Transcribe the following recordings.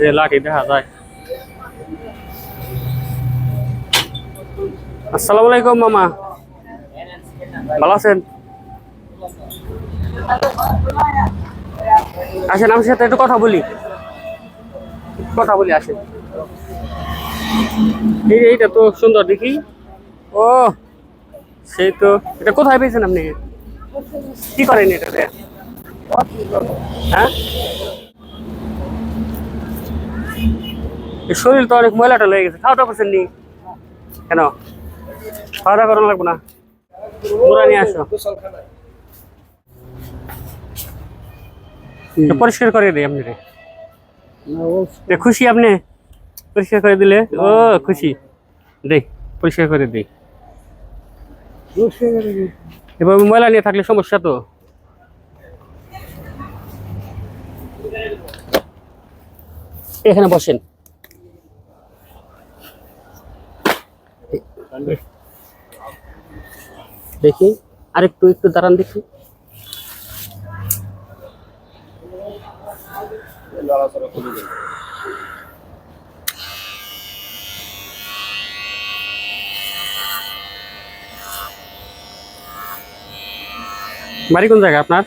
যে লাঠি দেখা যায়। আসসালামু আলাইকুম মামা, ভালো আছেন? আসেন আমার সাথে একটু কথা বলি আসেন। এইটা তো সুন্দর দেখি। ও সেই তো, এটা কোথায় পেয়েছেন আপনি? কি করেন এটাতে? হ্যাঁ, এই শরীর তো অনেক ময়লাটা লেগে গেছে। খাওয়া দাওয়া করছেন নি? কেন খাওয়া দাওয়া করানো লাগবো না? মুড়া নিয়ে আসো, এটা পরিষ্কার করে দিই আপনি। খুশি আপনি পরিষ্কার করে দিলে? ও খুশি, দেই পরিষ্কার করে দিই। এভাবে ময়লা নিয়ে থাকলে সমস্যা তো। এখানে বসেন। দেখি আরেকটু একটু দাঁড়ান দেখি। বাড়ি কোন জায়গায় আপনার?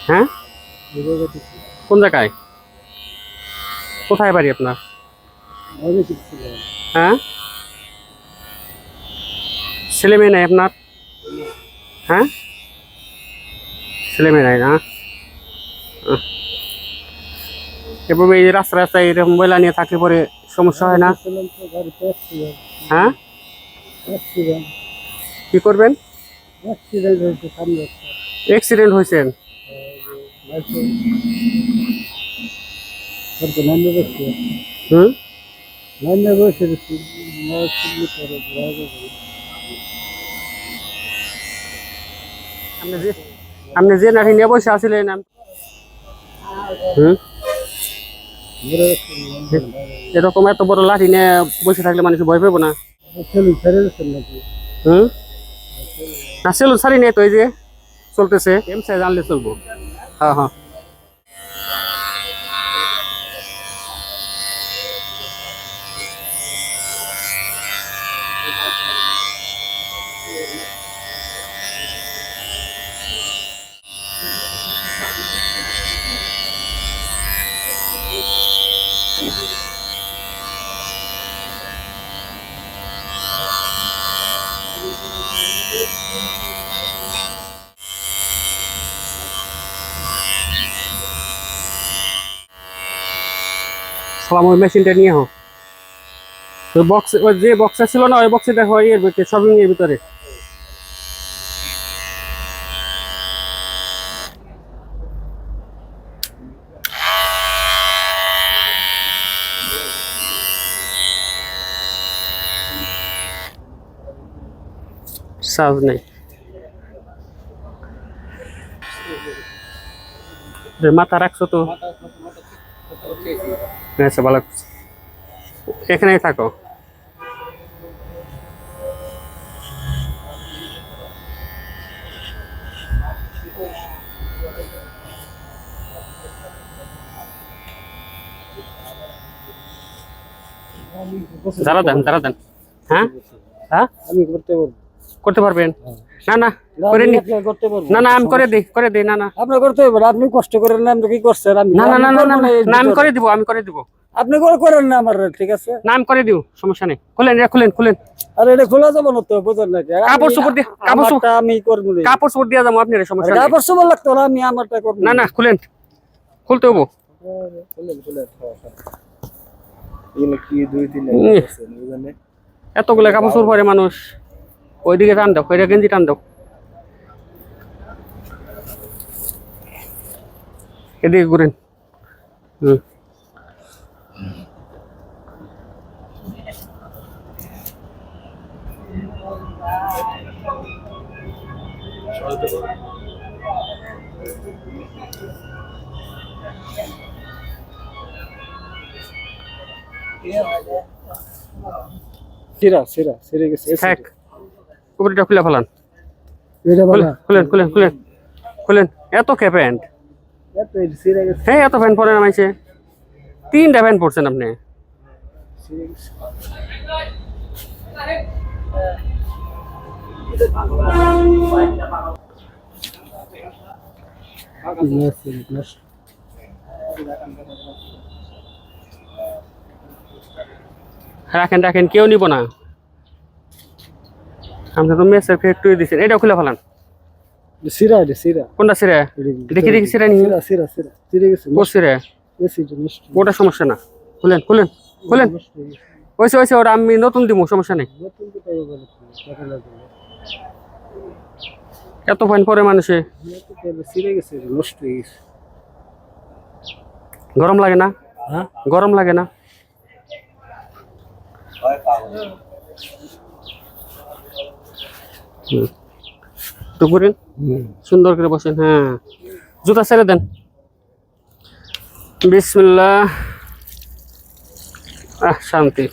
হ্যাঁ, কোন জায়গায়? কোথায় বাড়ি আপনার? হ্যাঁ, ছেলে মেয়ে নাই আপনার? হ্যাঁ, ছেলে মেয়ে নাই না? এভাবে এই রাস্তায় এরকম ময়লা নিয়ে থাকলে পরে সমস্যা হয় না? হ্যাঁ, কি করবেন? অ্যাক্সিডেন্ট হয়েছেন? হুম, আপনি যে নাকি নিয়ে বসে আছিলেন। হুম, এরকম এত বড় লাঠি নিয়ে বসে থাকলে মানুষ ভয় পাবো না? হুম, না সেলুন ছাড়ি নেই তো, এই যে চলতেছে, এম সাইজ আনলে চলবো। হ্যাঁ হ্যাঁ, সালাম ওই মেশিনটা নিয়ে হোক। ওই বক্স, ওই যে বক্সটা ছিল না, ওই বক্সে দেখো এর ভিতরে, শপিং এর ভিতরে। চার্জ নেই, মাথা রাখছো তো? আচ্ছা ভালো, এখানেই থাকো। দাঁড়া দেন। হ্যাঁ হ্যাঁ, আমি করতে পারবো। করতে পারবেন? না না, করে নি। করতে পারবো না না, আমি করে দিই। না না, আপনি করতে পারবেন। আপনি কষ্ট করেন না, আপনি কি করছেন? আমি না না না না করবো না, এর না, আমি ভিতরে। করে দিব। আপনি করে করেন না আমার, ঠিক আছে? না আমি করে দিব, সমস্যা নেই। খুলেন। আর এটা খোলা যাবো না তো, বুঝলেন নাকি? কাপড় চোপড় দিয়ে, আমারটা আমি করবো। কাপড় চোপড় দিয়ে যাবো আপনার, সমস্যা নেই। কাপড় চোপড় লাগতো না, আমি আমারটা করবো। না না, খুলতে হবো। কি 2-3 এতগুলো কাপড় চোপড় পরে মানুষ। ওইদিকে টান দাও, ওইটা গেঞ্জি টান দাও। এদিকে ঘুরেন। হুম, ছিঁড়ে গেছে। থাক, কবরিটা খুলে ফেলান। এটা বলা খুলেন। এত কে প্যান্ট? এত সিরে গেছে হ্যাঁ এত ফ্যান পরে নামাইছে 3টা ফ্যান পড়ছেন আপনি সিরে গেছে রাখেন রাখেন কেউ নিব না আপনি তো মেসের ফ্যাক্টরি দিচ্ছেন এটা খুলে ফেলান সিরা রে সিরা কোনটা সিরে দেখি দেখি সিরে নিয়ে সিরা সিরা সিরা সিরে গেছে কোন সিরে এসি তো নষ্ট ওটা সমস্যা না খুলেন খুলেন খুলেন ওইসে ওইসে ওটা আমি নতুন দিব সমস্যা নেই নতুন তো পাইবো বলে টাকা লাগবে এত ফাইন পরে মানুষে সিরে গেছে নষ্ট হয়ে গেছে গরম লাগে না হ্যাঁ গরম লাগে না তো করেন সুন্দর করে বসেন হ্যাঁ জুতা ছেড়ে দেন বিসমিল্লাহ শান্তি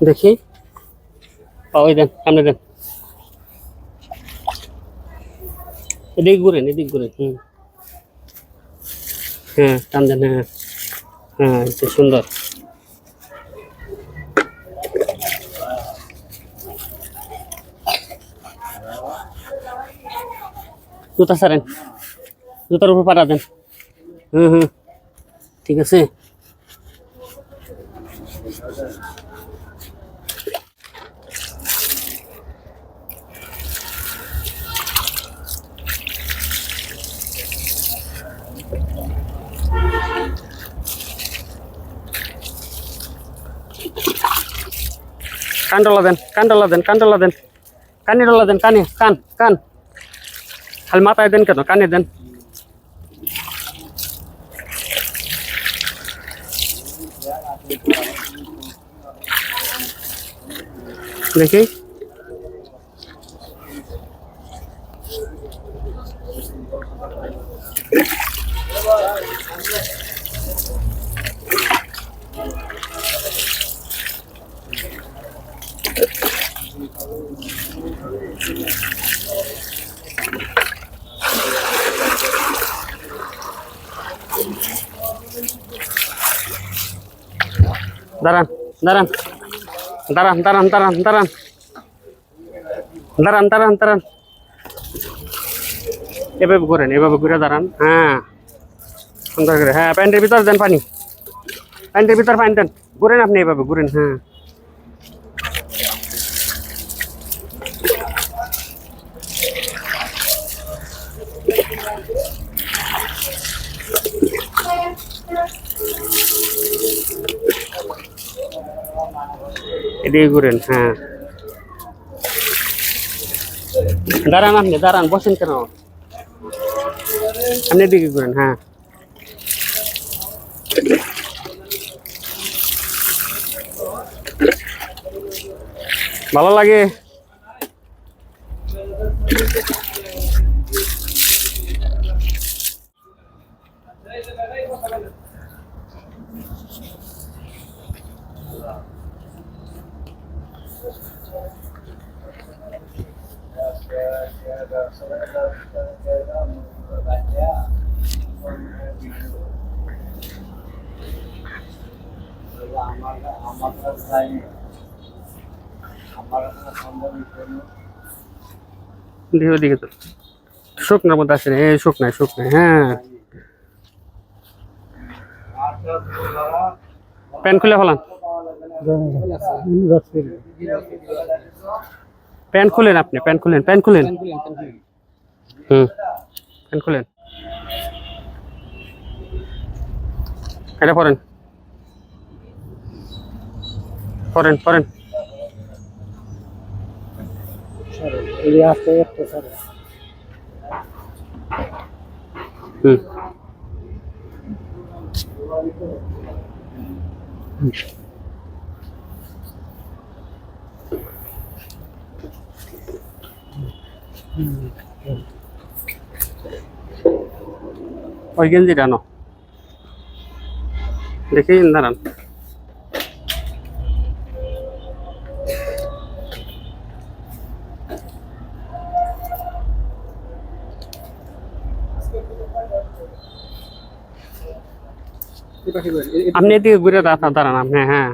দেখি ওই দেন সামনে দেন এদিক ঘুরেন হ্যাঁ টান দেন হ্যাঁ হ্যাঁ এটা সুন্দর জুতা সারেন জুতার উপর পাড়া দেন হুম ঠিক আছে কানডলা দেন কানে ডলা দেন কানে কান কান খালি মাথায় দেন কেন কানে দেন দেখি দাঁড়ান দাঁড়ান দাঁড়ান দাঁড়ান দাঁড়ান দাঁড়ান দাঁড়ান দাঁড়ান দাঁড়ান এভাবে ঘুরে দাঁড়ান হ্যাঁ সুন্দর করে হ্যাঁ প্যান্টের ভিতর দেন পানি প্যান্টের ভিতর পানি দেন ঘুরেন আপনি এভাবে ঘুরেন হ্যাঁ এদিকে ঘুরেন হ্যাঁ দাঁড়ান আপনি দাঁড়ান বসেন কেন আপনি এদিকে ঘুরেন হ্যাঁ ভালো লাগে দিকে দিকে তো শুকনার মধ্যে আসে এই শুকনায় শুকনায়, হ্যাঁ। প্যান্ট খুলে ফেলান, প্যান্ট খুলেন, আপনি প্যান্ট খুলেন, প্যান্ট খুলেন, প্যান্ট খুলেন, এটা পরেন, পরেন পরেন। এই আছে একটা স্যার। ওই গেঞ্জিটা আনো, দেখি দাঁড়ান। আপনি এদিকে ঘুরে দাঁড়ান আপনি, হ্যাঁ।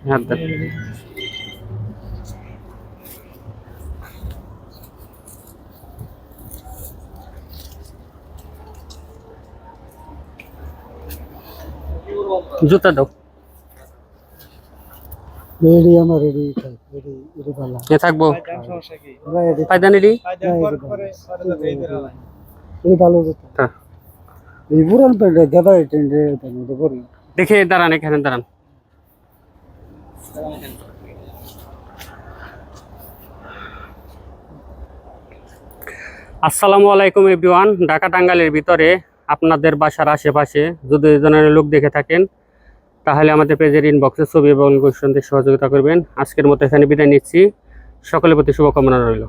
হাত দেন। জুতা দাও, রেডি আমার রেডি রেডি রেডি ভালো এ থাকবো রেডি পায়দানি রেডি। রেডি ভালো জুতা এই পুরান প্যান্ট দাদা টেন্ডে তো করি দেখে দাঁড়ান, এখানে দাঁড়ান। আসসালামু আলাইকুম এভরিওয়ান। ঢাকা টাঙ্গাইলের ভিতরে আপনাদের বাসার আশেপাশে যদি এই ধরনের লোক দেখে থাকেন তাহলে আমাদের পেজের ইনবক্সে ছবি এবং কোয়েশ্চন দিয়ে সহযোগিতা করবেন। আজকের মতো এখানে বিদায় নিচ্ছি। সকলের প্রতি শুভকামনা রইল।